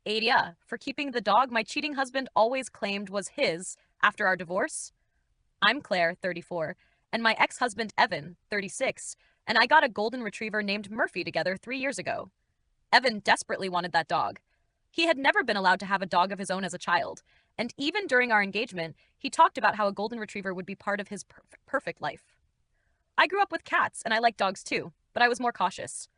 AITA for keeping the dog my cheating husband always claimed was his after our divorce. I'm Claire, 34, and my ex-husband Evan, 36, and I got a golden retriever named Murphy together 3 years ago. Evan desperately wanted that dog. He had never been allowed to have a dog of his own as a child, and even during our engagement, he talked about how a golden retriever would be part of his perfect life. I grew up with cats, and I like dogs too, but I was more cautious.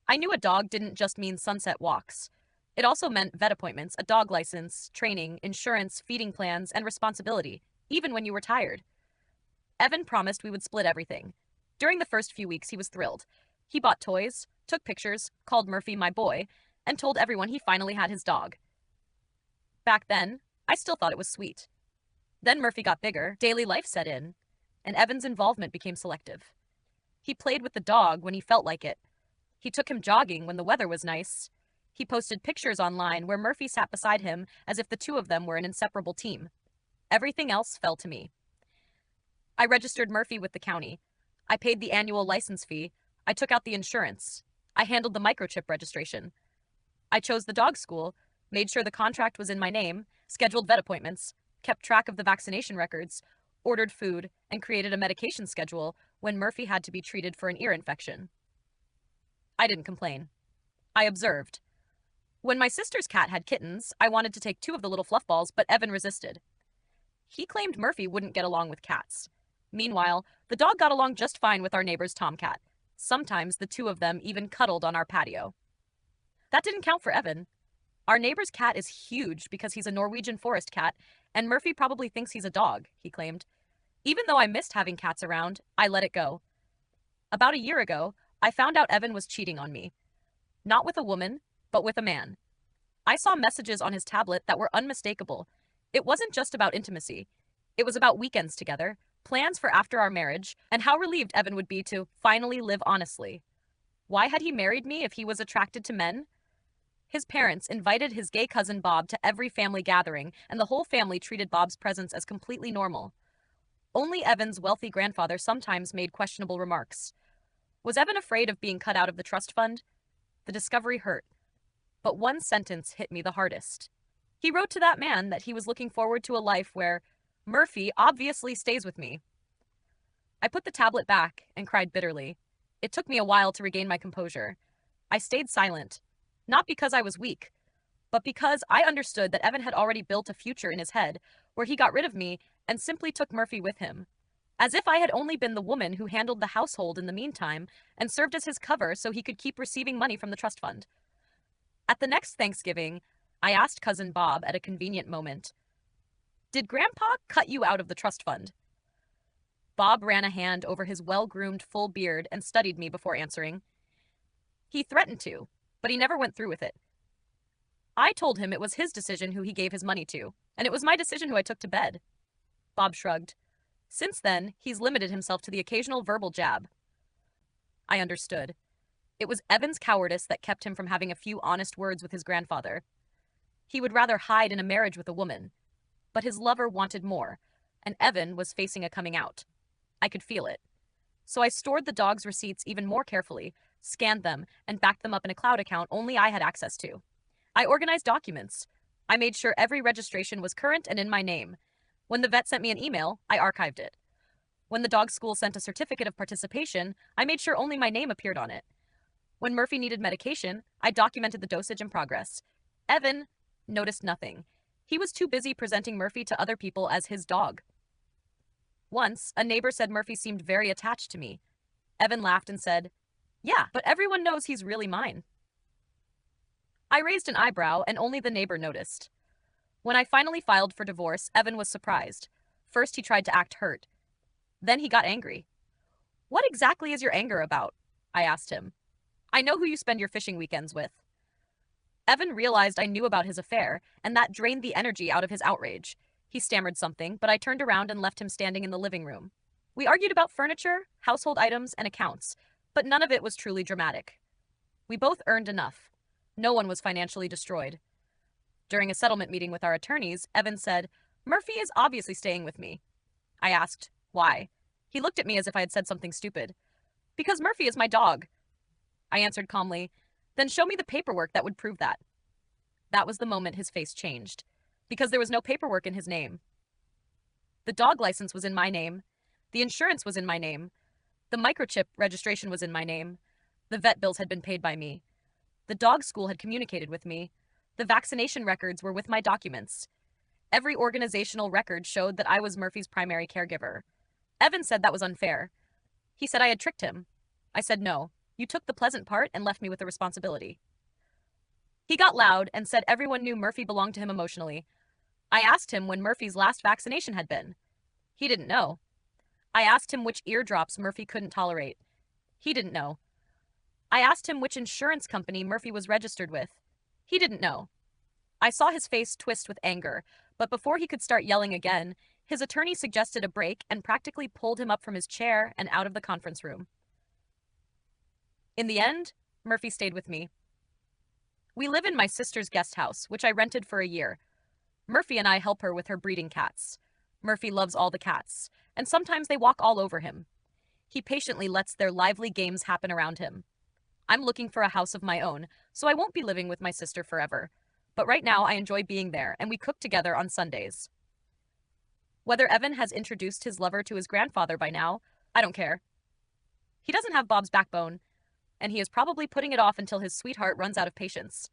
I knew a dog didn't just mean sunset walks. It also meant vet appointments, a dog license, training, insurance, feeding plans, and responsibility, even when you were tired. Evan promised we would split everything. During the first few weeks, he was thrilled. He bought toys, took pictures, called Murphy my boy, and told everyone he finally had his dog. Back then, I still thought it was sweet. Then Murphy got bigger, daily life set in, and Evan's involvement became selective. He played with the dog when he felt like it. He took him jogging when the weather was nice. He posted pictures online where Murphy sat beside him as if the two of them were an inseparable team. Everything else fell to me. I registered Murphy with the county. I paid the annual license fee. I took out the insurance. I handled the microchip registration. I chose the dog school, made sure the contract was in my name, scheduled vet appointments, kept track of the vaccination records, ordered food, and created a medication schedule when Murphy had to be treated for an ear infection. I didn't complain. I observed. When my sister's cat had kittens, I wanted to take 2 of the little fluff balls, but Evan resisted. He claimed Murphy wouldn't get along with cats. Meanwhile, the dog got along just fine with our neighbor's tomcat. Sometimes the 2 of them even cuddled on our patio. That didn't count for Evan. Our neighbor's cat is huge because he's a Norwegian forest cat, and Murphy probably thinks he's a dog, he claimed. Even though I missed having cats around, I let it go. About a year ago, I found out Evan was cheating on me. Not with a woman, but with a man. I saw messages on his tablet that were unmistakable. It wasn't just about intimacy. It was about weekends together, plans for after our marriage, and how relieved Evan would be to finally live honestly. Why had he married me if he was attracted to men? His parents invited his gay cousin Bob to every family gathering, and the whole family treated Bob's presence as completely normal. Only Evan's wealthy grandfather sometimes made questionable remarks. Was Evan afraid of being cut out of the trust fund? The discovery hurt. But one sentence hit me the hardest. He wrote to that man that he was looking forward to a life where Murphy obviously stays with me. I put the tablet back and cried bitterly. It took me a while to regain my composure. I stayed silent, not because I was weak, but because I understood that Evan had already built a future in his head where he got rid of me and simply took Murphy with him. As if I had only been the woman who handled the household in the meantime and served as his cover so he could keep receiving money from the trust fund. At the next Thanksgiving, I asked cousin Bob at a convenient moment, "Did Grandpa cut you out of the trust fund?" Bob ran a hand over his well-groomed full beard and studied me before answering. He threatened to, but he never went through with it. I told him it was his decision who he gave his money to, and it was my decision who I took to bed. Bob shrugged. Since then, he's limited himself to the occasional verbal jab. I understood. It was Evan's cowardice that kept him from having a few honest words with his grandfather. He would rather hide in a marriage with a woman. But his lover wanted more, and Evan was facing a coming out. I could feel it. So I stored the dog's receipts even more carefully, scanned them, and backed them up in a cloud account only I had access to. I organized documents. I made sure every registration was current and in my name. When the vet sent me an email, I archived it. When the dog school sent a certificate of participation, I made sure only my name appeared on it. When Murphy needed medication, I documented the dosage and progress. Evan noticed nothing. He was too busy presenting Murphy to other people as his dog. Once, a neighbor said Murphy seemed very attached to me. Evan laughed and said, "Yeah, but everyone knows he's really mine." I raised an eyebrow, and only the neighbor noticed. When I finally filed for divorce, Evan was surprised. First, he tried to act hurt. Then he got angry. "What exactly is your anger about?" I asked him. "I know who you spend your fishing weekends with." Evan realized I knew about his affair, and that drained the energy out of his outrage. He stammered something, but I turned around and left him standing in the living room. We argued about furniture, household items, and accounts, but none of it was truly dramatic. We both earned enough. No one was financially destroyed. During a settlement meeting with our attorneys, Evan said, "Murphy is obviously staying with me." I asked, "Why?" He looked at me as if I had said something stupid. "Because Murphy is my dog." I answered calmly, "Then show me the paperwork that would prove that." That was the moment his face changed. Because there was no paperwork in his name. The dog license was in my name. The insurance was in my name. The microchip registration was in my name. The vet bills had been paid by me. The dog school had communicated with me. The vaccination records were with my documents. Every organizational record showed that I was Murphy's primary caregiver. Evan said that was unfair. He said I had tricked him. I said no. You took the pleasant part and left me with the responsibility. He got loud and said everyone knew Murphy belonged to him emotionally. I asked him when Murphy's last vaccination had been. He didn't know. I asked him which eardrops Murphy couldn't tolerate. He didn't know. I asked him which insurance company Murphy was registered with. He didn't know. I saw his face twist with anger, but before he could start yelling again, his attorney suggested a break and practically pulled him up from his chair and out of the conference room. In the end, Murphy stayed with me. We live in my sister's guest house, which I rented for a year. Murphy and I help her with her breeding cats. Murphy loves all the cats, and sometimes they walk all over him. He patiently lets their lively games happen around him. I'm looking for a house of my own, so I won't be living with my sister forever. But right now I enjoy being there, and we cook together on Sundays. Whether Evan has introduced his lover to his grandfather by now, I don't care. He doesn't have Bob's backbone, and he is probably putting it off until his sweetheart runs out of patience.